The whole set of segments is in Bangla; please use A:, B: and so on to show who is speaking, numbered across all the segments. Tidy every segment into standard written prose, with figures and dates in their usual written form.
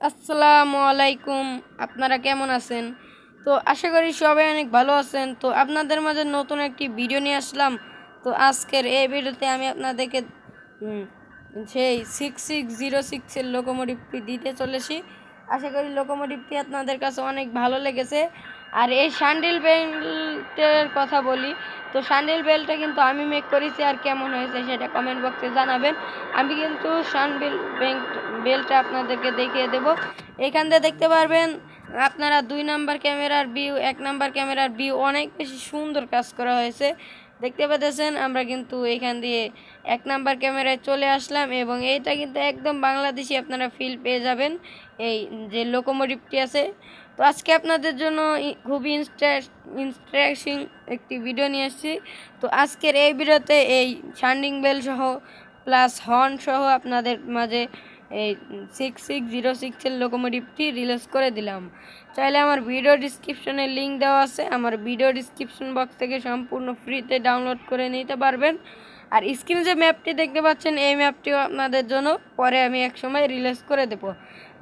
A: আসসালামু আলাইকুম। আপনারা কেমন আছেন? তো আশা করি সবাই অনেক ভালো আছেন। তো আপনাদের মাঝে নতুন একটি ভিডিও নিয়ে আসলাম। তো আজকের এই ভিডিওতে আমি আপনাদেরকে উম, সেই 6606-এর লোকোমোটিভটি দিতে চলেছি। আশা করি লোকোমোটিভটি আপনাদের কাছে অনেক ভালো লেগেছে। আর এই শান্ডিল বেল্টের কথা বলি, তো শান্ডিল বেল্টটা কিন্তু আমি মেক করেছি, আর কেমন হয়েছে সেটা কমেন্ট বক্সে জানাবেন। আমি কিন্তু শান্ডিল বেল্টটা আপনাদেরকে দেখিয়ে দেব। এখান থেকে দেখতে পারবেন আপনারা 2 নাম্বার ক্যামেরার ভিউ, 1 নাম্বার ক্যামেরার ভিউ অনেক বেশি সুন্দর কাজ করা হয়েছে। দেখতে পাচ্ছেন আমরা কিন্তু এখান দিয়ে 1 নাম্বার ক্যামেরায় চলে আসলাম, এবং এইটা কিন্তু একদম বাংলাদেশি আপনারা ফিল পেয়ে যাবেন এই যে লোকোমোটিভটি আছে। তো আজকে আপনাদের জন্য খুবই ইন্টারেস্টিং একটি ভিডিও নিয়ে এসেছি। তো আজকের এই ভিডিওতে এই শান্ডিং বেল সহ প্লাস হর্ন সহ আপনাদের মাঝে এই 6606-এর লোকোমোটিভটি রিলিজ করে দিলাম। চাইলে আমার ভিডিও ডিসক্রিপশনে লিঙ্ক দেওয়া আছে, আমার ভিডিও ডিসক্রিপশন বক্স থেকে সম্পূর্ণ ফ্রিতে ডাউনলোড করে নিতে পারবেন। আর স্ক্রিনে যে ম্যাপটি দেখতে পাচ্ছেন, এই ম্যাপটিও আপনাদের জন্য পরে আমি একসময় রিলিজ করে দেব।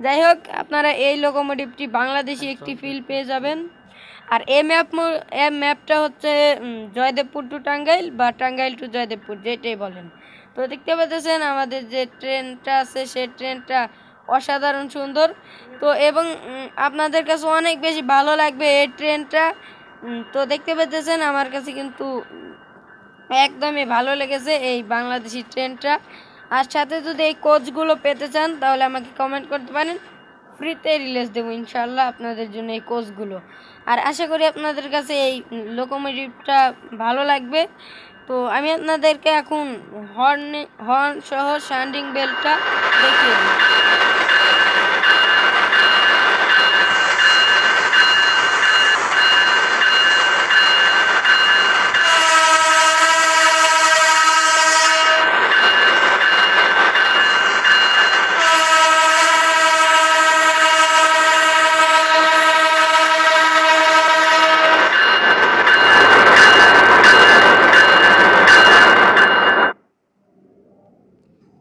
A: যাই হোক, আপনারা এই লোকোমোটিভটি বাংলাদেশি একটি ফিল পেয়ে যাবেন। আর এই ম্যাপটা হচ্ছে জয়দেবপুর টু টাঙ্গাইল বা টাঙ্গাইল টু জয়দেবপুর, যেটাই বলেন। তো দেখতে পাচ্ছেন আমাদের যে ট্রেনটা আছে, সেই ট্রেনটা অসাধারণ সুন্দর। তো এবং আপনাদের কাছে অনেক বেশি ভালো লাগবে এই ট্রেনটা। তো দেখতে পাচ্ছেন আমার কাছে কিন্তু একদমই ভালো লেগেছে এই বাংলাদেশি ট্রেনটা। আর সাথে যদি এই কোচগুলো পেতে চান তাহলে আমাকে কমেন্ট করতে পারেন, ফ্রিতে রিলিজ দেবো ইনশাল্লাহ আপনাদের জন্য এই কোচগুলো। আর আশা করি আপনাদের কাছে এই লোকোমোটিভটা ভালো লাগবে। তো আমি আপনাদেরকে এখন হর্ন সহ শান্ডিং বেলটা দেখিয়ে দিই।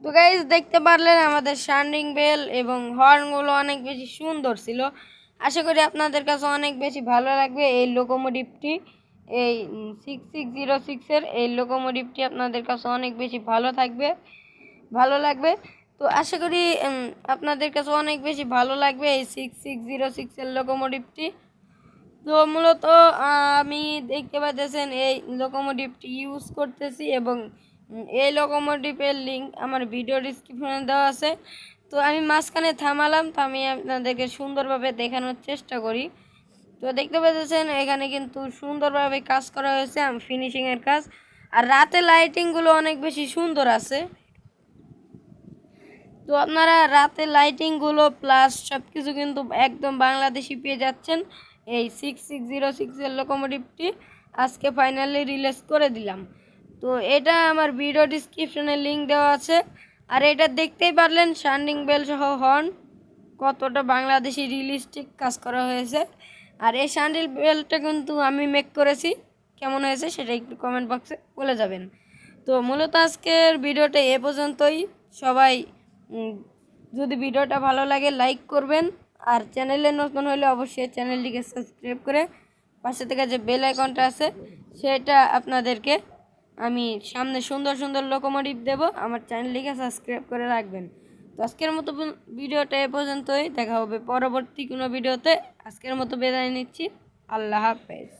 A: তো গাইজ দেখতে পারলেন আমাদের শান্ডিং বেল এবং হর্নগুলো অনেক বেশি সুন্দর ছিল। আশা করি আপনাদের কাছে অনেক বেশি ভালো লাগবে এই লোকোমোটিভটি। এই 6606-এর এই লোকোমোটিভটি আপনাদের কাছে অনেক বেশি ভালো লাগবে। তো আশা করি আপনাদের কাছে অনেক বেশি ভালো লাগবে এই 6606-এর লোকোমোটিভটি। তো মূলত আমি দেখতে পাচ্ছেন এই লোকোমোটিভটি ইউজ করতেছি, এবং এই লোকোমোটিভের লিঙ্ক আমার ভিডিও ডিসক্রিপশনে দেওয়া আছে। তো আমি মাঝখানে থামালাম, তো আমি আপনাদেরকে সুন্দরভাবে দেখানোর চেষ্টা করি। তো দেখতে পাচ্ছেন এখানে কিন্তু সুন্দরভাবে কাজ করা হয়েছে, ফিনিশিংয়ের কাজ। আর রাতে লাইটিংগুলো অনেক বেশি সুন্দর আছে। তো আপনারা রাতে লাইটিংগুলো প্লাস সব কিছু কিন্তু একদম বাংলাদেশি পেয়ে যাচ্ছেন এই 6606-এর লোকোমোটিভটি। আজকে ফাইনালি রিলিজ করে দিলাম। তো এটা আমার ভিডিও ডিসক্রিপশনে লিঙ্ক দেওয়া আছে। আর এটা দেখতেই পারলেন শান্ডিং বেল সহ হর্ন কতটা বাংলাদেশি রিয়েলিস্টিক কাজ করা হয়েছে। আর এই শান্ডিল বেলটা কিন্তু আমি মেক করেছি, কেমন হয়েছে সেটা একটু কমেন্ট বক্সে বলে যাবেন। তো মূলত আজকের ভিডিওটা এ পর্যন্তই। সবাই যদি ভিডিওটা ভালো লাগে লাইক করবেন, আর চ্যানেলে নতুন হলে অবশ্যই চ্যানেলটিকে সাবস্ক্রাইব করে পাশে থেকে যে বেল আইকনটা আছে সেটা আপনাদেরকে আমি সামনে সুন্দর সুন্দর লোকোমোটিভ দেব, আমার চ্যানেলটিকে সাবস্ক্রাইব করে রাখবেন। তো আজকের মতো ভিডিওটা এ পর্যন্তই, দেখা হবে পরবর্তী কোনো ভিডিওতে। আজকের মতো বিদায় নিচ্ছি, আল্লাহ হাফেজ।